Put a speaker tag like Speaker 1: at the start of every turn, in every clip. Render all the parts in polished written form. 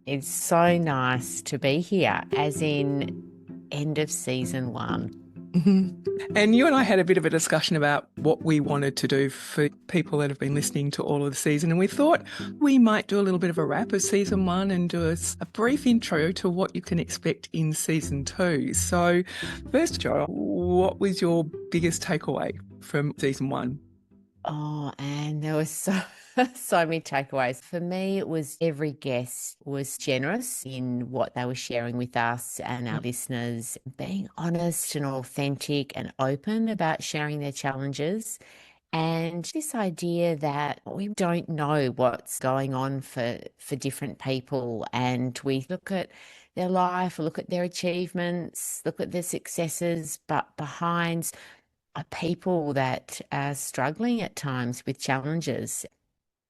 Speaker 1: It's so nice to be here, as in end of season one.
Speaker 2: Mhm. And you and I had a bit of a discussion about what we wanted to do for people that have been listening to all of the season. And we thought we might do a little bit of a wrap of season one and do a brief intro to what you can expect in season two. So, first, Joel, what was your biggest takeaway from season one?
Speaker 1: Oh, and there was so many takeaways. For me, it was every guest was generous in what they were sharing with us and our
Speaker 2: Yep.
Speaker 1: listeners, being honest and authentic and open about sharing their challenges. And this idea that we don't know what's going on for different people, and we look at their life, look at their achievements, look at their successes, but behind are people that are struggling at times with challenges.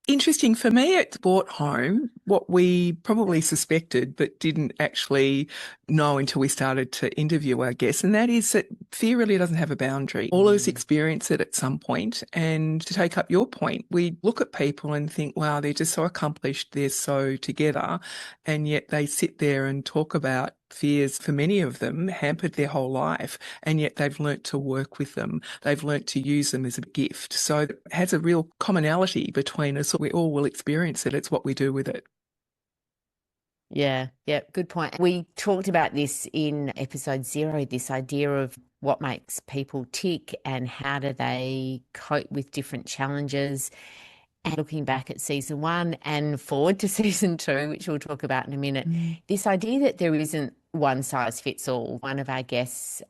Speaker 2: Interesting. For me, it brought home what we probably suspected but didn't actually know until we started to interview our guests, and that is that fear really doesn't have a boundary. All of us experience it at some point. And to take up your point, we look at people and think, wow, they're just so accomplished, they're so together, and yet they sit there and talk about fears for many of them hampered their whole life, and yet they've learnt to work with them. They've learnt to use them as a gift. So it has a real commonality between us. We all will experience it. It's what we do with it.
Speaker 1: Yeah, good point. We talked about this in episode 0, this idea of what makes people tick and how do they cope with different challenges. And looking back at season 1 and forward to season 2, which we'll talk about in a minute, this idea that there isn't one size fits all. One of our guests,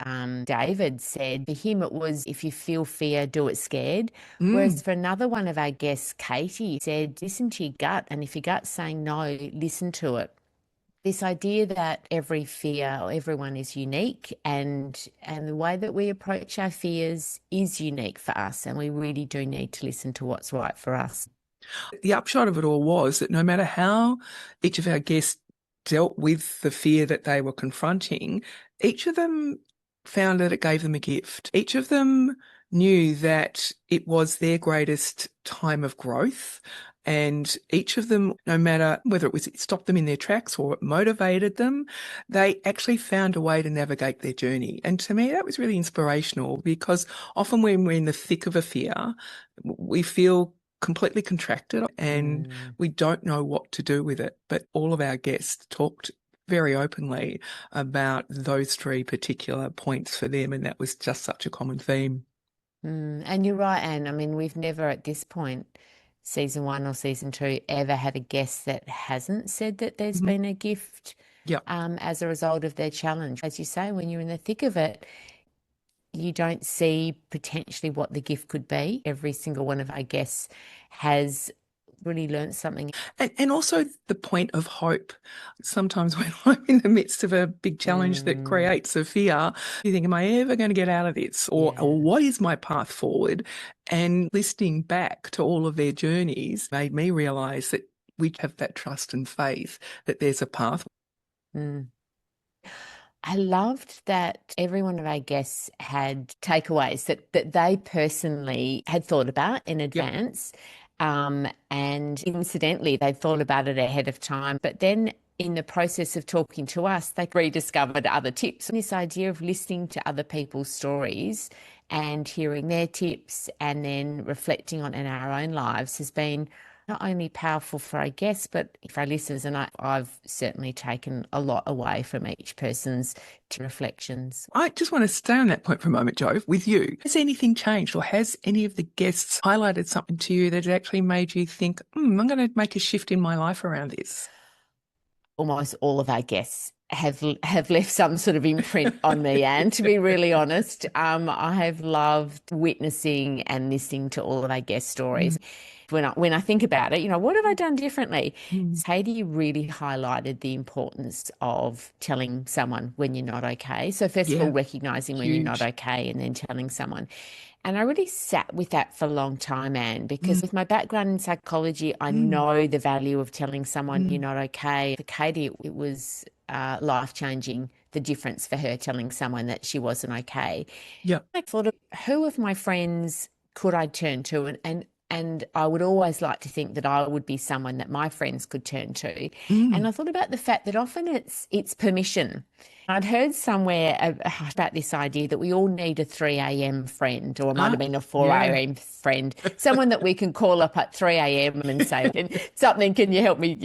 Speaker 1: David, said for him it was, if you feel fear, do it scared.
Speaker 2: Mm.
Speaker 1: Whereas for another one of our guests, Katie, said, listen to your gut. And if your gut's saying no, listen to it. This idea that every fear or everyone is unique, and the way that we approach our fears is unique for us, and we really do need to listen to what's right for us.
Speaker 2: The upshot of it all was that no matter how each of our guests dealt with the fear that they were confronting, each of them found that it gave them a gift. Each of them knew that it was their greatest time of growth. And each of them, no matter whether it stopped them in their tracks or it motivated them, they actually found a way to navigate their journey. And to me, that was really inspirational, because often when we're in the thick of a fear, we feel completely contracted and
Speaker 1: Mm.
Speaker 2: we don't know what to do with it. But all of our guests talked very openly about those three particular points for them, and that was just such a common theme.
Speaker 1: And you're right, Anne. I mean, we've never at this point, season 1 or season 2, ever had a guest that hasn't said that there's
Speaker 2: Mhm.
Speaker 1: been a gift
Speaker 2: Yeah.
Speaker 1: as a result of their challenge. As you say, when you're in the thick of it, you don't see potentially what the gift could be. Every single one of our guests has really learned something.
Speaker 2: And also the point of hope. Sometimes when I'm in the midst of a big challenge that
Speaker 1: Mm,
Speaker 2: creates a fear, you think, am I ever going to get out of this? Or
Speaker 1: yeah.
Speaker 2: what is my path forward? And listening back to all of their journeys made me realize that we have that trust and faith that there's a path.
Speaker 1: Mm. I loved that every one of our guests had takeaways that they personally had thought about in
Speaker 2: Yep.
Speaker 1: advance. And incidentally, they thought about it ahead of time. But then in the process of talking to us, they rediscovered other tips. And this idea of listening to other people's stories and hearing their tips and then reflecting on it in our own lives has been not only powerful for our guests, but for our listeners. And I've certainly taken a lot away from each person's reflections.
Speaker 2: I just want to stay on that point for a moment, Joe, with you. Has anything changed, or has any of the guests highlighted something to you that actually made you think, I'm going to make a shift in my life around this?
Speaker 1: Almost all of our guests have left some sort of imprint on me. And to be really honest, I have loved witnessing and listening to all of our guest
Speaker 2: Mm,
Speaker 1: stories. When I think about it, what have I done differently?
Speaker 2: mm.
Speaker 1: Katie really highlighted the importance of telling someone when you're not okay. So first of all,
Speaker 2: Yeah,
Speaker 1: recognizing when you're not
Speaker 2: huge.
Speaker 1: okay and then telling someone. And I really sat with that for a long time, Anne,
Speaker 2: Mm,
Speaker 1: because with my background in psychology, I
Speaker 2: mm,
Speaker 1: know the value of telling someone you're
Speaker 2: mm.
Speaker 1: not okay. For Katie, it was life-changing, the difference for her telling someone that she wasn't okay.
Speaker 2: Yeah.
Speaker 1: I thought of who of my friends could I turn to? And And I would always like to think that I would be someone that my friends could turn to. And
Speaker 2: Mm.
Speaker 1: I thought about the fact that often it's permission. I'd heard somewhere about this idea that we all need a 3 a.m. friend, or it might
Speaker 2: Ah,
Speaker 1: have been a 4
Speaker 2: yeah.
Speaker 1: a.m. friend, someone that we can call up at 3 a.m. and say, something, can you help me?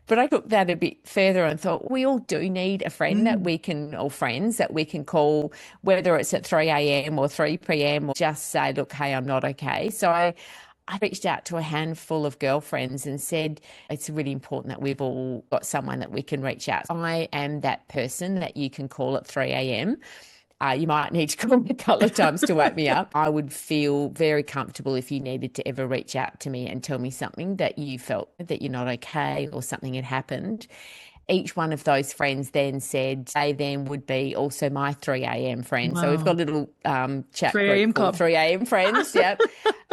Speaker 1: But I took that a bit further and thought we all do need a friend that
Speaker 2: Mm.
Speaker 1: we can, or friends that we can call, whether it's at 3 a.m. or 3 p.m., or just say, look, hey, I'm not okay. So I reached out to a handful of girlfriends and said, it's really important that we've all got someone that we can reach out. I am that person that you can call at 3 a.m. You might need to call me a couple of times to wake me up. I would feel very comfortable if you needed to ever reach out to me and tell me something that you felt that you're not okay or something had happened. Each one of those friends then said they then would be also my 3 a.m. friend. So we've got
Speaker 2: Wow.
Speaker 1: a little chat
Speaker 2: 3
Speaker 1: group
Speaker 2: a.m.
Speaker 1: called
Speaker 2: club.
Speaker 1: 3 a.m. friends. Yep.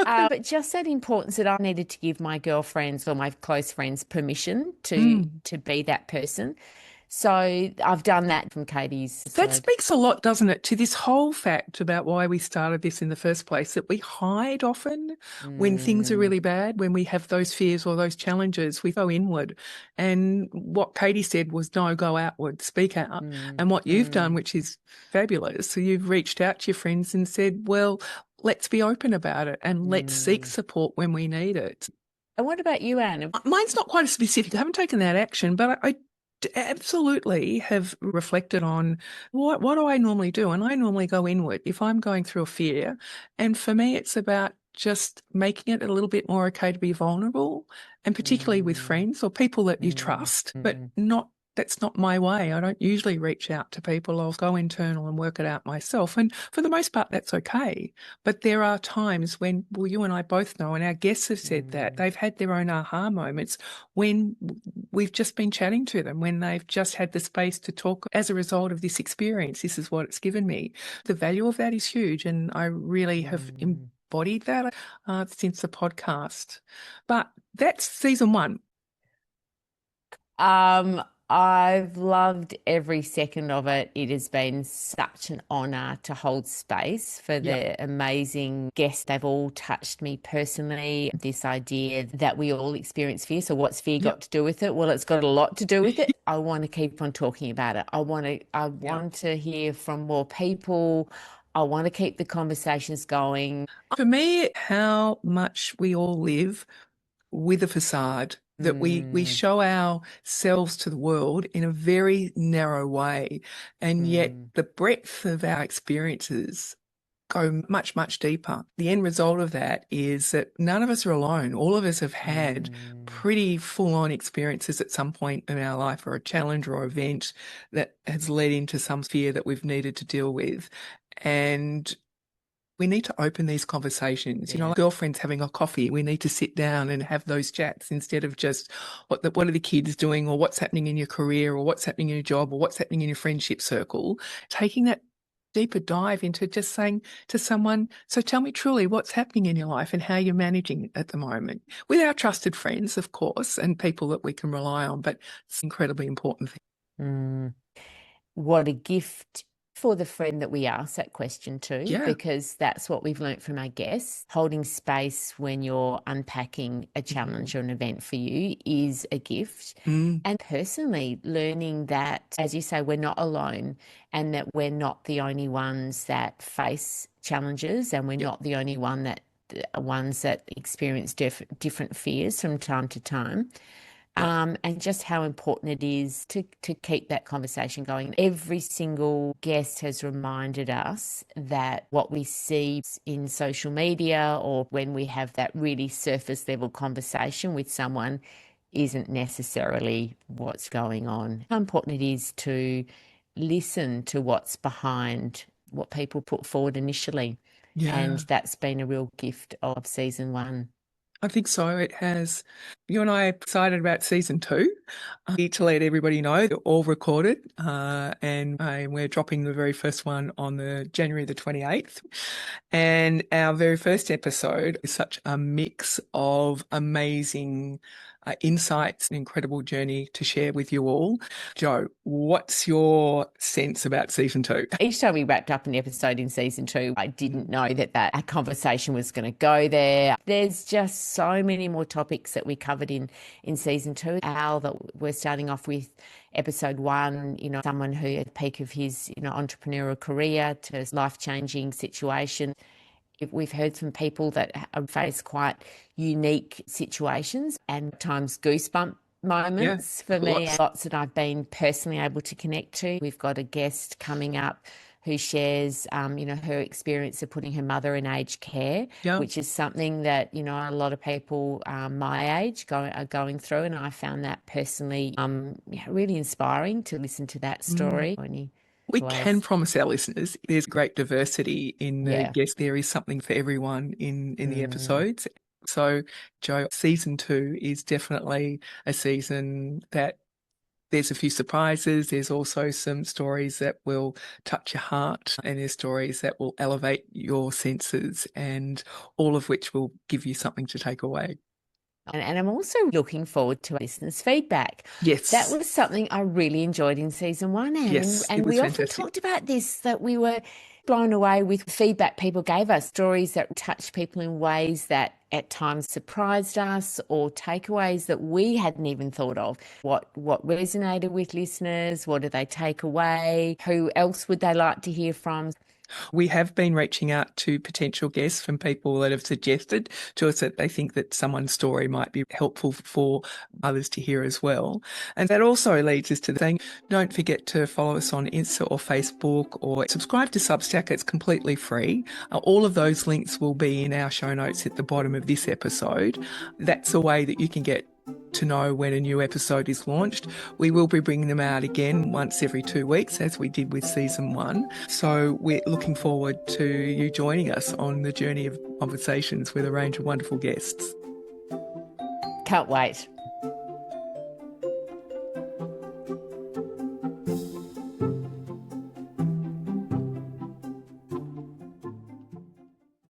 Speaker 1: But just that importance that I needed to give my girlfriends or my close friends permission
Speaker 2: Mm.
Speaker 1: to be that person. So I've done that from Katie's
Speaker 2: That
Speaker 1: episode.
Speaker 2: speaks a lot, doesn't it, to this whole fact about why we started this in the first place, that we hide often when things are
Speaker 1: Mm,
Speaker 2: really bad, when we have those fears or those challenges, we go inward. And what Katie said was, no, go outward, speak out.
Speaker 1: mm,
Speaker 2: And what you've done,
Speaker 1: mm,
Speaker 2: which is fabulous, so you've reached out to your friends and said, well, let's be open about it and let's seek
Speaker 1: mm.
Speaker 2: support when we need it.
Speaker 1: And what about you, Anne?
Speaker 2: Mine's not quite as specific. I haven't taken that action, but I absolutely have reflected on what do I normally do? And I normally go inward if I'm going through a fear. And for me, it's about just making it a little bit more okay to be vulnerable, and particularly with
Speaker 1: Mm,
Speaker 2: friends or people that you
Speaker 1: mm,
Speaker 2: trust, but
Speaker 1: mm,
Speaker 2: not. That's not my way. I don't usually reach out to people. I'll go internal and work it out myself. And for the most part, that's okay. But there are times when, well, you and I both know, and our guests have said that,
Speaker 1: mm,
Speaker 2: they've had their own aha moments when we've just been chatting to them, when they've just had the space to talk as a result of this experience. This is what it's given me. The value of that is huge. And I really have
Speaker 1: mm.
Speaker 2: embodied that since the podcast. But that's season one.
Speaker 1: Um, I've loved every second of it. It has been such an honor to hold space for
Speaker 2: Yeah.
Speaker 1: the amazing guests. They've all touched me personally. This idea that we all experience fear. So what's fear got
Speaker 2: Yep.
Speaker 1: to do with it? Well, it's got a lot to do with it. I want to keep on talking about it. I
Speaker 2: Yeah.
Speaker 1: want to hear from more people. I want to keep the conversations going.
Speaker 2: For me, how much we all live with a facade, that we
Speaker 1: Mm,
Speaker 2: show ourselves to the world in a very narrow way, and yet
Speaker 1: mm,
Speaker 2: the breadth of our experiences go much, much deeper. The end result of that is that none of us are alone. All of us have had
Speaker 1: mm,
Speaker 2: pretty full-on experiences at some point in our life, or a challenge or event that has led into some fear that we've needed to deal with. And we need to open these conversations. You know,
Speaker 1: yeah.
Speaker 2: like girlfriends having a coffee, we need to sit down and have those chats instead of just what are the kids doing, or what's happening in your career, or what's happening in your job, or what's happening in your friendship circle. Taking that deeper dive into just saying to someone, so tell me truly what's happening in your life and how you're managing it at the moment, with our trusted friends, of course, and people that we can rely on. But it's an incredibly important thing.
Speaker 1: Mm. What a gift for the friend that we ask that question to,
Speaker 2: Yeah.
Speaker 1: because that's what we've learnt from our guests. Holding space when you're unpacking a
Speaker 2: Mm.
Speaker 1: challenge or an event for you is a gift.
Speaker 2: Mm.
Speaker 1: And personally, learning that, as you say, we're not alone, and that we're not the only ones that face challenges, and we're
Speaker 2: Yep.
Speaker 1: not the only ones that experience different fears from time to time.
Speaker 2: Yep.
Speaker 1: And just how important it is to keep that conversation going. Every single guest has reminded us that what we see in social media, or when we have that really surface level conversation with someone, isn't necessarily what's going on. How important it is to listen to what's behind what people put forward initially. And
Speaker 2: Yeah.
Speaker 1: that's been a real gift of season one.
Speaker 2: I think so. It has. You and I are excited about season two. Need to let everybody know they're all recorded, and we're dropping the very first one on the January the 28th. And our very first episode is such a mix of amazing insights, an incredible journey to share with you all. Jo, what's your sense about season 2?
Speaker 1: Each time we wrapped up an episode in season 2, I didn't know that conversation was going to go there. There's just so many more topics that we covered in season 2. Al, that we're starting off with episode 1, someone who at the peak of his, entrepreneurial career to life-changing situation. We've heard from people that have faced quite unique situations and at times goosebump moments for me, lots that I've been personally able to connect to. We've got a guest coming up who shares, her experience of putting her mother in aged care, which is something that, a lot of people my age are going through. And I found that personally really inspiring to listen to that story.
Speaker 2: We can promise our listeners there's great diversity in the guests. There is something for everyone in the episodes. So, Jo, season 2 is definitely a season that there's a few surprises. There's also some stories that will touch your heart, and there's stories that will elevate your senses, and all of which will give you something to take away.
Speaker 1: And I'm also looking forward to listeners' feedback.
Speaker 2: Yes.
Speaker 1: That was something I really enjoyed in season 1. And we often talked about this, that we were blown away with feedback people gave us, stories that touched people in ways that at times surprised us, or takeaways that we hadn't even thought of. What resonated with listeners? What did they take away? Who else would they like to hear from?
Speaker 2: We have been reaching out to potential guests from people that have suggested to us that they think that someone's story might be helpful for others to hear as well. And that also leads us to saying, don't forget to follow us on Insta or Facebook, or subscribe to Substack. It's completely free. All of those links will be in our show notes at the bottom of this episode. That's a way that you can get to know when a new episode is launched. We will be bringing them out again once every 2 weeks, as we did with season 1. So we're looking forward to you joining us on the journey of conversations with a range of wonderful guests.
Speaker 1: Can't wait.